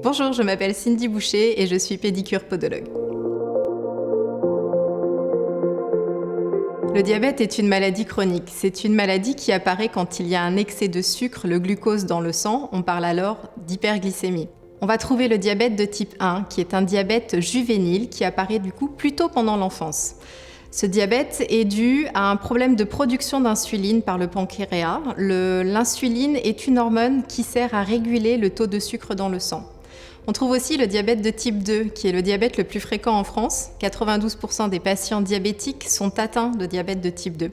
Bonjour, je m'appelle Cindy Boucher et je suis pédicure podologue. Le diabète est une maladie chronique. C'est une maladie qui apparaît quand il y a un excès de sucre, le glucose dans le sang. On parle alors d'hyperglycémie. On va trouver le diabète de type 1, qui est un diabète juvénile qui apparaît du coup plutôt pendant l'enfance. Ce diabète est dû à un problème de production d'insuline par le pancréas. L'insuline est une hormone qui sert à réguler le taux de sucre dans le sang. On trouve aussi le diabète de type 2, qui est le diabète le plus fréquent en France. 92% des patients diabétiques sont atteints de diabète de type 2.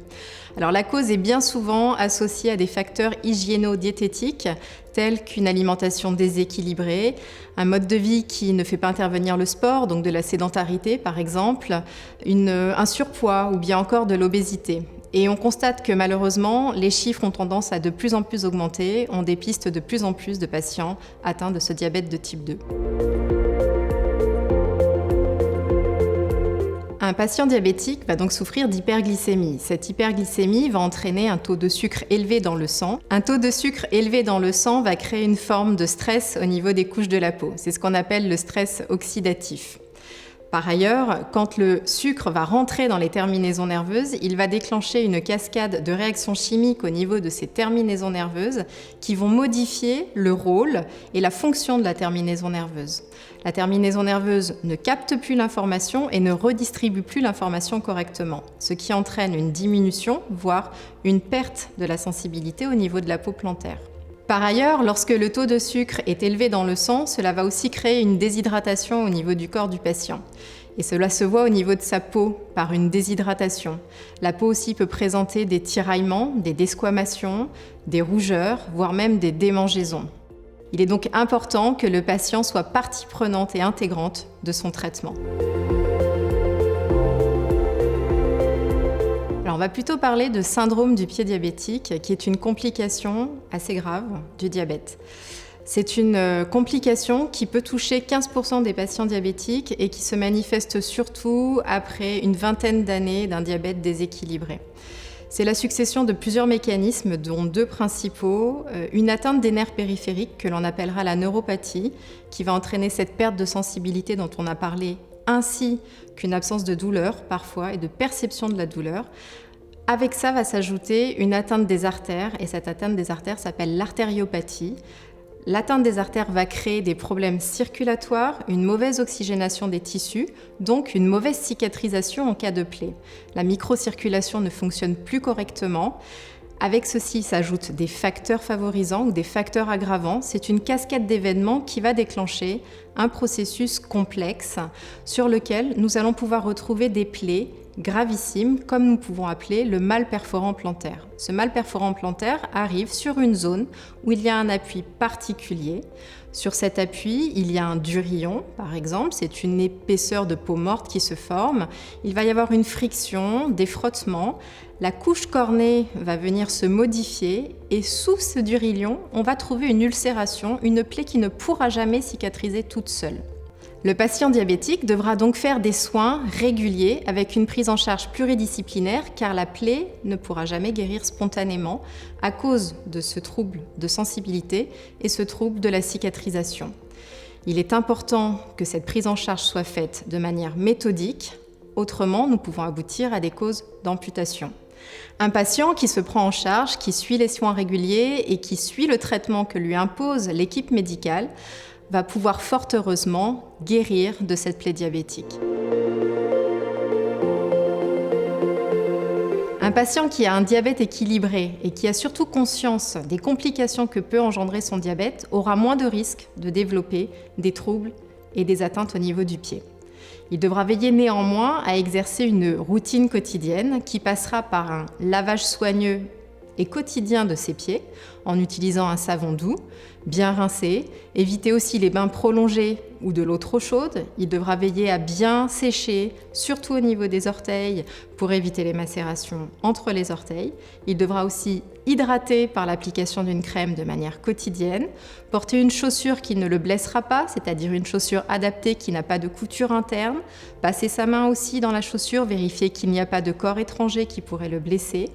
Alors la cause est bien souvent associée à des facteurs hygiéno-diététiques, tels qu'une alimentation déséquilibrée, un mode de vie qui ne fait pas intervenir le sport, donc de la sédentarité par exemple, un surpoids ou bien encore de l'obésité. Et on constate que malheureusement, les chiffres ont tendance à de plus en plus augmenter. On dépiste de plus en plus de patients atteints de ce diabète de type 2. Un patient diabétique va donc souffrir d'hyperglycémie. Cette hyperglycémie va entraîner un taux de sucre élevé dans le sang. Un taux de sucre élevé dans le sang va créer une forme de stress au niveau des couches de la peau. C'est ce qu'on appelle le stress oxydatif. Par ailleurs, quand le sucre va rentrer dans les terminaisons nerveuses, il va déclencher une cascade de réactions chimiques au niveau de ces terminaisons nerveuses qui vont modifier le rôle et la fonction de la terminaison nerveuse. La terminaison nerveuse ne capte plus l'information et ne redistribue plus l'information correctement, ce qui entraîne une diminution, voire une perte de la sensibilité au niveau de la peau plantaire. Par ailleurs, lorsque le taux de sucre est élevé dans le sang, cela va aussi créer une déshydratation au niveau du corps du patient. Et cela se voit au niveau de sa peau par une déshydratation. La peau aussi peut présenter des tiraillements, des desquamations, des rougeurs, voire même des démangeaisons. Il est donc important que le patient soit partie prenante et intégrante de son traitement. Alors, on va plutôt parler de syndrome du pied diabétique, qui est une complication assez grave du diabète. C'est une complication qui peut toucher 15% des patients diabétiques et qui se manifeste surtout après une vingtaine d'années d'un diabète déséquilibré. C'est la succession de plusieurs mécanismes, dont deux principaux. Une atteinte des nerfs périphériques, que l'on appellera la neuropathie, qui va entraîner cette perte de sensibilité dont on a parlé, ainsi qu'une absence de douleur parfois et de perception de la douleur. Avec ça va s'ajouter une atteinte des artères, et cette atteinte des artères s'appelle l'artériopathie. L'atteinte des artères va créer des problèmes circulatoires, une mauvaise oxygénation des tissus, donc une mauvaise cicatrisation en cas de plaie. La microcirculation ne fonctionne plus correctement. Avec ceci s'ajoutent des facteurs favorisants ou des facteurs aggravants. C'est une cascade d'événements qui va déclencher un processus complexe sur lequel nous allons pouvoir retrouver des plaies gravissimes, comme nous pouvons appeler le mal perforant plantaire. Ce mal perforant plantaire arrive sur une zone où il y a un appui particulier. Sur cet appui, il y a un durillon, par exemple, c'est une épaisseur de peau morte qui se forme. Il va y avoir une friction, des frottements. La couche cornée va venir se modifier et sous ce durillon, on va trouver une ulcération, une plaie qui ne pourra jamais cicatriser toute seule. Le patient diabétique devra donc faire des soins réguliers avec une prise en charge pluridisciplinaire car la plaie ne pourra jamais guérir spontanément à cause de ce trouble de sensibilité et ce trouble de la cicatrisation. Il est important que cette prise en charge soit faite de manière méthodique, autrement nous pouvons aboutir à des causes d'amputation. Un patient qui se prend en charge, qui suit les soins réguliers et qui suit le traitement que lui impose l'équipe médicale va pouvoir fort heureusement guérir de cette plaie diabétique. Un patient qui a un diabète équilibré et qui a surtout conscience des complications que peut engendrer son diabète aura moins de risques de développer des troubles et des atteintes au niveau du pied. Il devra veiller néanmoins à exercer une routine quotidienne qui passera par un lavage soigneux et quotidien de ses pieds en utilisant un savon doux, bien rincé, éviter aussi les bains prolongés ou de l'eau trop chaude. Il devra veiller à bien sécher, surtout au niveau des orteils, pour éviter les macérations entre les orteils. Il devra aussi hydrater par l'application d'une crème de manière quotidienne, porter une chaussure qui ne le blessera pas, c'est-à-dire une chaussure adaptée qui n'a pas de couture interne, passer sa main aussi dans la chaussure, vérifier qu'il n'y a pas de corps étranger qui pourrait le blesser.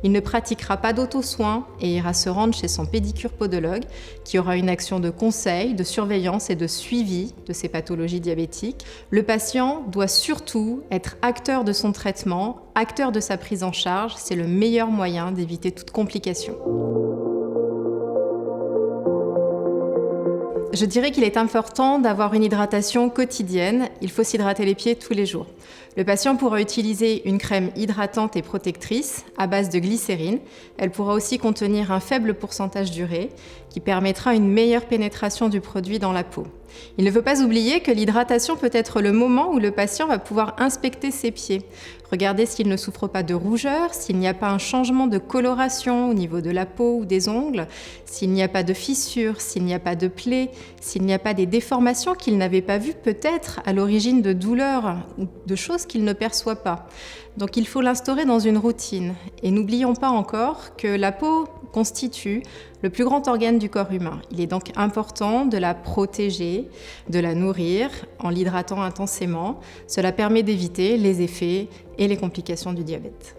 Il ne pratiquera pas d'auto-soin et ira se rendre chez son pédicure-podologue qui aura une action de conseil, de surveillance et de suivi de ces pathologies diabétiques. Le patient doit surtout être acteur de son traitement, acteur de sa prise en charge. C'est le meilleur moyen d'éviter toute complication. Je dirais qu'il est important d'avoir une hydratation quotidienne. Il faut s'hydrater les pieds tous les jours. Le patient pourra utiliser une crème hydratante et protectrice à base de glycérine. Elle pourra aussi contenir un faible pourcentage d'urée qui permettra une meilleure pénétration du produit dans la peau. Il ne faut pas oublier que l'hydratation peut être le moment où le patient va pouvoir inspecter ses pieds. Regarder s'il ne souffre pas de rougeur, s'il n'y a pas un changement de coloration au niveau de la peau ou des ongles, s'il n'y a pas de fissures, s'il n'y a pas de plaies, s'il n'y a pas des déformations qu'il n'avait pas vues peut-être à l'origine de douleurs ou de choses qu'il ne perçoit pas. Donc il faut l'instaurer dans une routine. Et n'oublions pas encore que la peau constitue le plus grand organe du corps humain. Il est donc important de la protéger, de la nourrir en l'hydratant intensément. Cela permet d'éviter les effets et les complications du diabète.